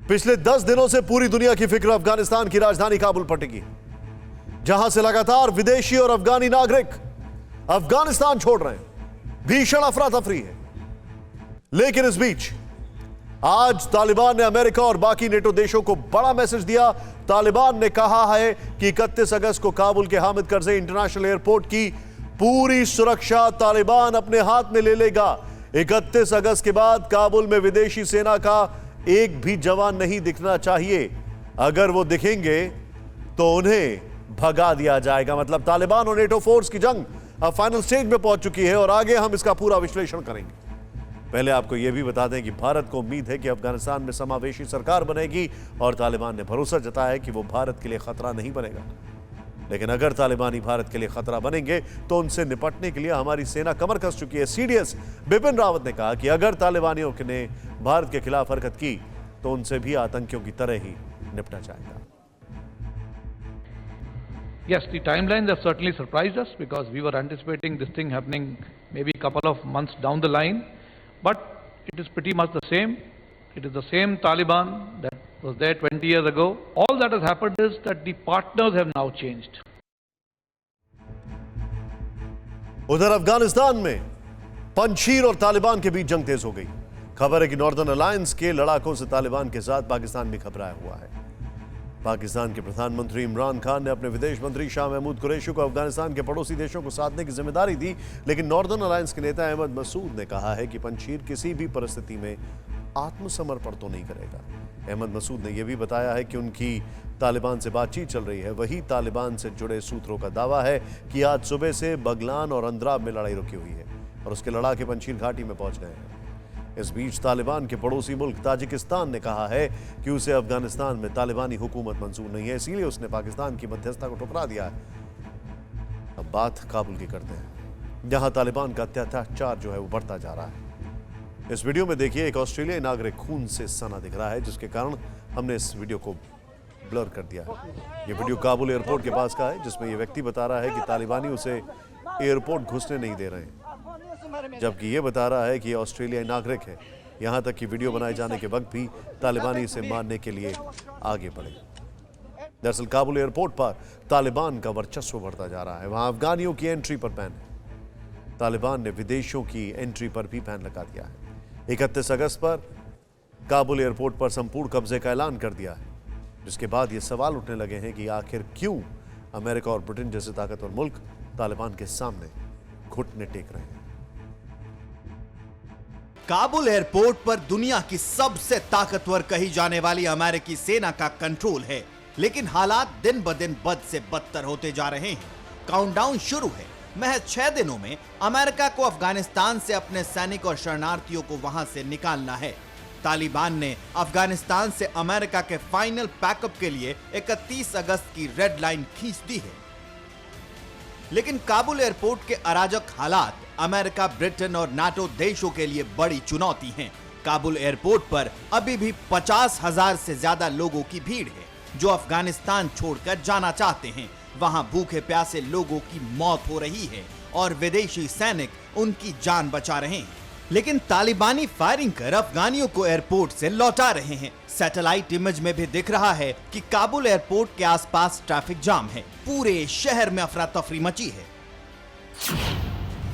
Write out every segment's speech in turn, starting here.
पिछले 10 दिनों से पूरी दुनिया की फिक्र अफगानिस्तान की राजधानी काबुल पर टिकी, जहां से लगातार विदेशी और अफगानी नागरिक अफगानिस्तान छोड़ रहे हैं। भीषण अफरा तफरी है। लेकिन इस बीच आज तालिबान ने अमेरिका और बाकी नेटो देशों को बड़ा मैसेज दिया। तालिबान ने कहा है कि 31 अगस्त को काबुल के हामिद करज़ई इंटरनेशनल एयरपोर्ट की पूरी सुरक्षा तालिबान अपने हाथ में ले लेगा। 31 अगस्त के बाद काबुल में विदेशी सेना का एक भी जवान नहीं दिखना चाहिए। अगर वो दिखेंगे तो उन्हें भगा दिया जाएगा। मतलब तालिबान और नेटो फोर्स की जंग अब फाइनल स्टेज में पहुंच चुकी है और आगे हम इसका पूरा विश्लेषण करेंगे। पहले आपको यह भी बता दें कि भारत को उम्मीद है कि अफगानिस्तान में समावेशी सरकार बनेगी और तालिबान ने भरोसा जताया है कि वो भारत के लिए खतरा नहीं बनेगा। लेकिन अगर तालिबानी भारत के लिए खतरा बनेंगे तो उनसे निपटने के लिए हमारी सेना कमर कस चुकी है। सीडीएस बिपिन रावत ने कहा कि अगर तालिबानियों ने भारत के खिलाफ हरकत की तो उनसे भी आतंकियों की तरह ही निपटा जाएगा। Yes, the timelines have certainly surprised us because we were anticipating this thing happening maybe a couple of months down the line, but it is pretty much the same. It is the same Taliban that was there 20 years ago. All that has happened is that the partners have now changed. उधर अफगानिस्तान में पंजशीर और तालिबान के बीच जंग तेज हो गई। खबर है कि नॉर्दर्न अलायंस के लड़ाकों से तालिबान के साथ पाकिस्तान भी घबराया हुआ है। पाकिस्तान के प्रधानमंत्री इमरान खान ने अपने विदेश मंत्री शाह महमूद कुरैशी को अफगानिस्तान के पड़ोसी देशों को साधने की जिम्मेदारी दी। लेकिन नॉर्दर्न अलायंस के नेता अहमद मसूद ने कहा है कि पंजशीर किसी भी परिस्थिति में आत्मसमर्पण तो नहीं करेगा। अहमद मसूद ने यह भी बताया है कि उनकी तालिबान से बातचीत चल रही है। वही तालिबान से जुड़े सूत्रों का दावा है कि आज सुबह से बगलान और अंद्राब में लड़ाई रुकी हुई है और उसके लड़ाके पंजशीर घाटी में पहुंच गए हैं। इस बीच तालिबान के पड़ोसी मुल्क ताजिकिस्तान ने कहा है कि उसे अफगानिस्तान में तालिबानी हुकूमत मंजूर नहीं है, इसीलिए उसने पाकिस्तान की मध्यस्थता को ठुकरा दिया है। अब बात काबुल की करते हैं, जहां तालिबान का अत्याचार जो है वो बढ़ता जा रहा है। इस वीडियो में देखिए एक ऑस्ट्रेलियाई नागरिक खून से सना दिख रहा है, जिसके कारण हमने इस वीडियो को ब्लर कर दिया है। ये वीडियो काबुल एयरपोर्ट के पास का है, जिसमें ये व्यक्ति बता रहा है कि तालिबानी उसे एयरपोर्ट घुसने नहीं दे रहे हैं, जबकि ये बता रहा है कि ये ऑस्ट्रेलियाई नागरिक है। यहां तक कि वीडियो बनाए जाने के वक्त भी तालिबानी इसे मारने के लिए आगे बढ़े। दरअसल काबुल एयरपोर्ट पर तालिबान का वर्चस्व बढ़ता जा रहा है। वहां अफगानियों की एंट्री पर बैन है। तालिबान ने विदेशियों की एंट्री पर भी बैन लगा दिया है। 31 अगस्त पर काबुल एयरपोर्ट पर संपूर्ण कब्जे का ऐलान कर दिया है, जिसके बाद ये सवाल उठने लगे हैं कि आखिर क्यों अमेरिका और ब्रिटेन जैसे ताकतवर मुल्क तालिबान के सामने घुटने टेक रहे हैं। काबुल एयरपोर्ट पर दुनिया की सबसे ताकतवर कही जाने वाली अमेरिकी सेना का कंट्रोल है, लेकिन हालात दिन ब दिन बद से बदतर होते जा रहे हैं। काउंटडाउन शुरू है। महज 6 दिनों में अमेरिका को अफगानिस्तान से अपने सैनिक और शरणार्थियों को वहां से निकालना है। तालिबान ने अफगानिस्तान से अमेरिका के फाइनल पैकअप के लिए 31 अगस्त की रेड लाइन खींच दी है। लेकिन काबुल एयरपोर्ट के अराजक हालात अमेरिका, ब्रिटेन और नाटो देशों के लिए बड़ी चुनौती हैं। काबुल एयरपोर्ट पर अभी भी 50,000 से ज्यादा लोगों की भीड़ है जो अफगानिस्तान छोड़कर जाना चाहते हैं। वहां भूखे प्यासे लोगों की मौत हो रही है और विदेशी सैनिक उनकी जान बचा रहे हैं। लेकिन तालिबानी फायरिंग कर अफगानियों को एयरपोर्ट से लौटा रहे हैं। सैटेलाइट इमेज में भी दिख रहा है कि काबुल एयरपोर्ट के आसपास ट्रैफिक जाम है। पूरे शहर में अफरा तफरी मची है।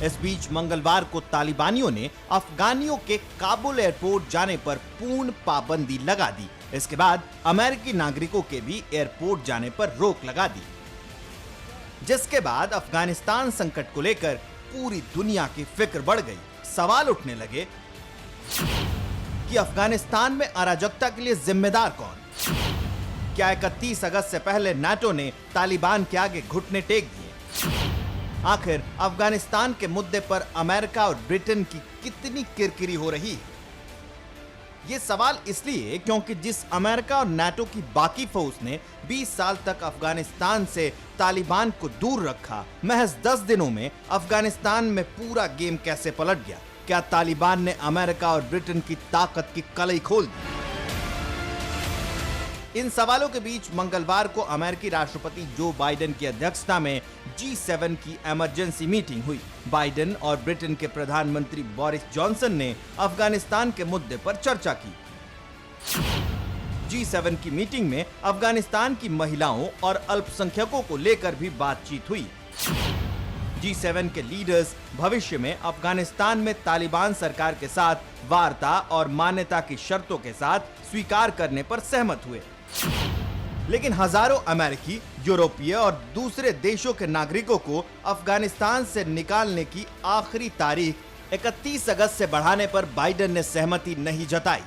इस बीच मंगलवार को तालिबानियों ने अफगानियों के काबुल एयरपोर्ट जाने पर पूर्ण पाबंदी लगा दी। इसके बाद अमेरिकी नागरिकों के भी एयरपोर्ट जाने पर रोक लगा दी, जिसके बाद अफगानिस्तान संकट को लेकर पूरी दुनिया की फिक्र बढ़ गई। सवाल उठने लगे कि अफगानिस्तान में अराजकता के लिए जिम्मेदार कौन? क्या 31 अगस्त से पहले नाटो ने तालिबान के आगे घुटने टेक दिए? आखिर अफगानिस्तान के मुद्दे पर अमेरिका और ब्रिटेन की कितनी किरकिरी हो रही है? ये सवाल इसलिए क्योंकि जिस अमेरिका और नाटो की बाकी फौज ने 20 साल तक अफगानिस्तान से तालिबान को दूर रखा, महज 10 दिनों में अफगानिस्तान में पूरा गेम कैसे पलट गया? क्या तालिबान ने अमेरिका और ब्रिटेन की ताकत की कलई खोल दी? इन सवालों के बीच मंगलवार को अमेरिकी राष्ट्रपति जो बाइडेन की अध्यक्षता में G7 की इमरजेंसी मीटिंग हुई। बाइडेन और ब्रिटेन के प्रधानमंत्री बोरिस जॉनसन ने अफगानिस्तान के मुद्दे पर चर्चा की। G7 की मीटिंग में अफगानिस्तान की महिलाओं और अल्पसंख्यकों को लेकर भी बातचीत हुई। G7 के लीडर्स भविष्य में अफगानिस्तान में तालिबान सरकार के साथ वार्ता और मान्यता की शर्तों के साथ स्वीकार करने पर सहमत हुए। लेकिन हजारों अमेरिकी, यूरोपीय और दूसरे देशों के नागरिकों को अफगानिस्तान से निकालने की आखिरी तारीख 31 अगस्त से बढ़ाने पर बाइडेन ने सहमति नहीं जताई।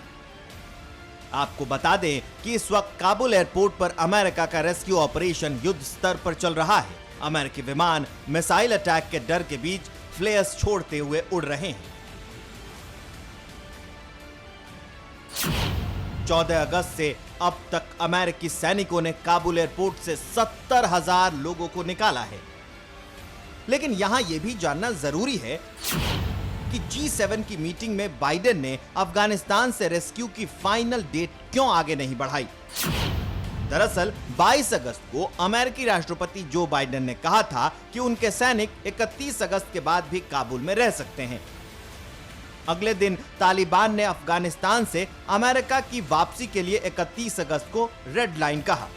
आपको बता दें कि इस वक्त काबुल एयरपोर्ट पर अमेरिका का रेस्क्यू ऑपरेशन युद्ध स्तर पर चल रहा है। अमेरिकी विमान मिसाइल अटैक के डर के बीच फ्लेयर्स छोड़ते हुए उड़ रहे हैं। 14 अगस्त से अब तक अमेरिकी सैनिकों ने काबुल एयरपोर्ट से 70,000 लोगों को निकाला है। लेकिन यहां यह भी जानना जरूरी है कि G7 की मीटिंग में बाइडेन ने अफगानिस्तान से रेस्क्यू की फाइनल डेट क्यों आगे नहीं बढ़ाई। दरअसल 22 अगस्त को अमेरिकी राष्ट्रपति जो बाइडेन ने कहा था कि उनके सैनिक 31 अगस्त के बाद भी काबुल में रह सकते हैं। अगले दिन तालिबान ने अफगानिस्तान से अमेरिका की वापसी के लिए 31 अगस्त को रेड लाइन कहा।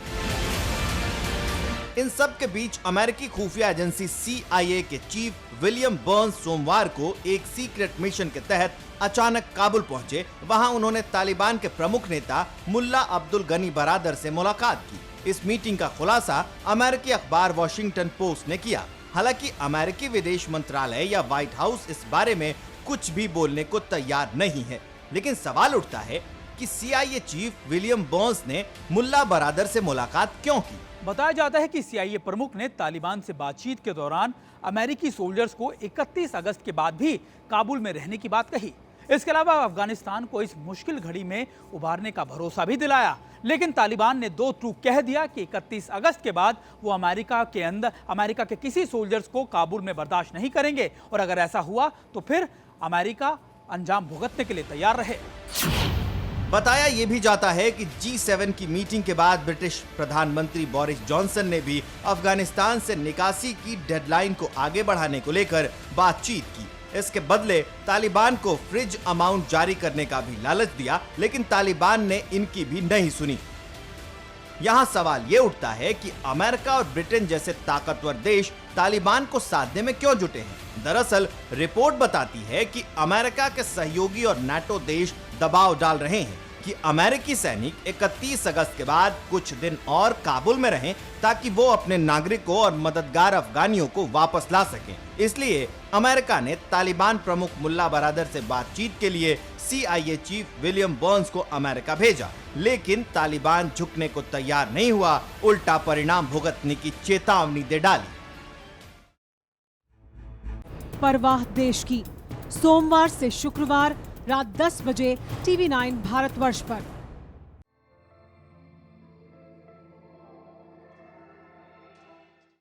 इन सब के बीच अमेरिकी खुफिया एजेंसी CIA के चीफ विलियम बर्न्स सोमवार को एक सीक्रेट मिशन के तहत अचानक काबुल पहुंचे। वहां उन्होंने तालिबान के प्रमुख नेता मुल्ला अब्दुल गनी बरादर से मुलाकात की। इस मीटिंग का खुलासा अमेरिकी अखबार वॉशिंगटन पोस्ट ने किया। हालांकि अमेरिकी विदेश मंत्रालय या व्हाइट हाउस इस बारे में कुछ भी बोलने को तैयार नहीं है। लेकिन सवाल उठता है कि CIA चीफ विलियम बर्न्स ने मुल्ला बरादर से मुलाकात क्यों की। बताया जाता है कि CIA प्रमुख ने तालिबान से बातचीत के दौरान अमेरिकी सोल्जर्स को 31 अगस्त के बाद भी काबुल में रहने की बात कही। इसके अलावा अफगानिस्तान को इस मुश्किल घड़ी में उबारने का भरोसा भी दिलाया। लेकिन तालिबान ने दो टूक कह दिया कि 31 अगस्त के बाद वो अमेरिका के किसी सोल्जर्स को काबुल में बर्दाश्त नहीं करेंगे और अगर ऐसा हुआ तो फिर अमेरिका अंजाम भुगतने के लिए तैयार रहे। बताया यह भी जाता है कि G7 की मीटिंग के बाद ब्रिटिश प्रधानमंत्री बोरिस जॉनसन ने भी अफगानिस्तान से निकासी की डेडलाइन को आगे बढ़ाने को लेकर बातचीत की। इसके बदले तालिबान को फ्रिज अमाउंट जारी करने का भी लालच दिया, लेकिन तालिबान ने इनकी भी नहीं सुनी। यहां सवाल ये उठता है कि अमेरिका और ब्रिटेन जैसे ताकतवर देश तालिबान को साधने में क्यों जुटे हैं। दरअसल रिपोर्ट बताती है कि अमेरिका के सहयोगी और नाटो देश दबाव डाल रहे हैं कि अमेरिकी सैनिक 31 अगस्त के बाद कुछ दिन और काबुल में रहें ताकि वो अपने नागरिकों और मददगार अफगानियों को वापस ला सकें। इसलिए अमेरिका ने तालिबान प्रमुख मुल्ला बरादर से बातचीत के लिए CIA चीफ विलियम बर्न्स को अमेरिका भेजा। लेकिन तालिबान झुकने को तैयार नहीं हुआ, उल्टा परिणाम भुगतने की चेतावनी दे डाली। परवाह देश की, सोमवार से शुक्रवार रात 10 बजे TV9 भारतवर्ष पर।